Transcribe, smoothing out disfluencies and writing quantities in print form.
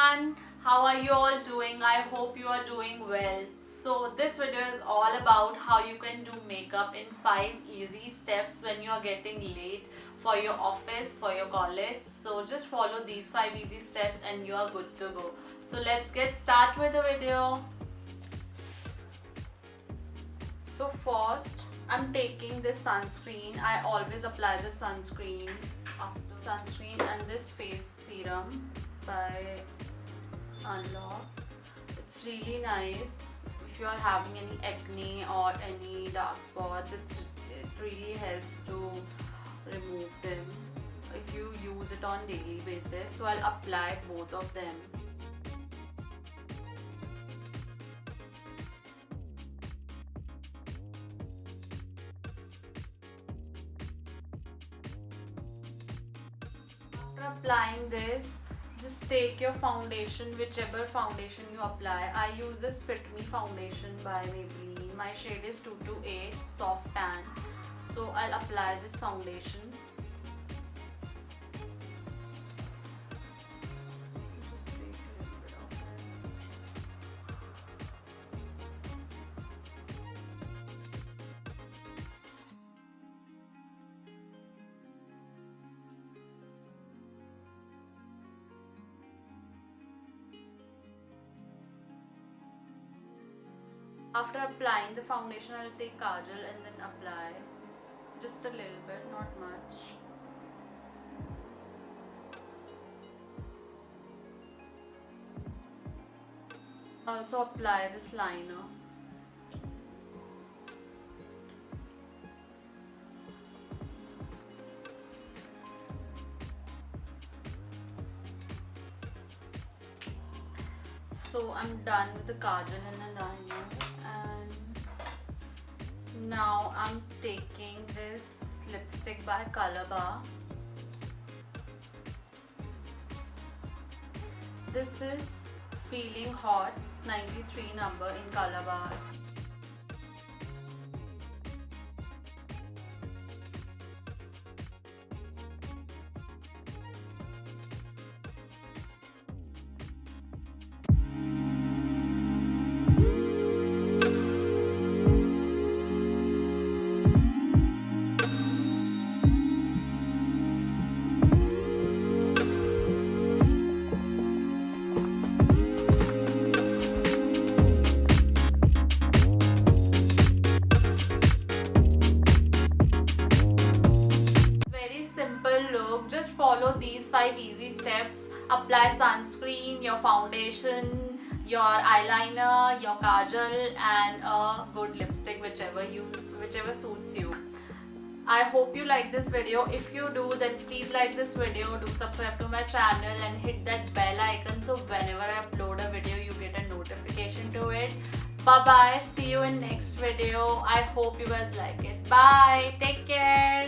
everyone, how are you all doing? I hope you are doing well. So this video is all about how you can do makeup in 5 easy steps when you are getting late for your office, for your college. So just follow these 5 easy steps and you are good to go. So let's get started with the video. So first I'm taking this sunscreen. I always apply the sunscreen and this face serum by Unlock. It's really nice if you are having any acne or any dark spots. It really helps to remove them if you use it on daily basis. So I'll apply both of them. After applying this, just take your foundation, whichever foundation you apply. I use this Fit Me foundation by Maybelline. My shade is 228 Soft Tan. So I'll apply this foundation. Just take a little bit of it. After applying the foundation, I'll take kajal and then apply just a little bit, not much. Also apply this liner. So I'm done with the kajal and the liner, and now I'm taking this lipstick by Colorbar. This is Feeling Hot 93 number in Colorbar. Look, just follow these 5 easy steps. Apply sunscreen, your foundation, your eyeliner, your kajal, and a good lipstick, whichever suits you. I hope you like this video. If you do, then please like this video, do subscribe to my channel and hit that bell icon so whenever I upload a video you get a notification to it. Bye bye, see you in next video. I hope you guys like it. Bye, take care.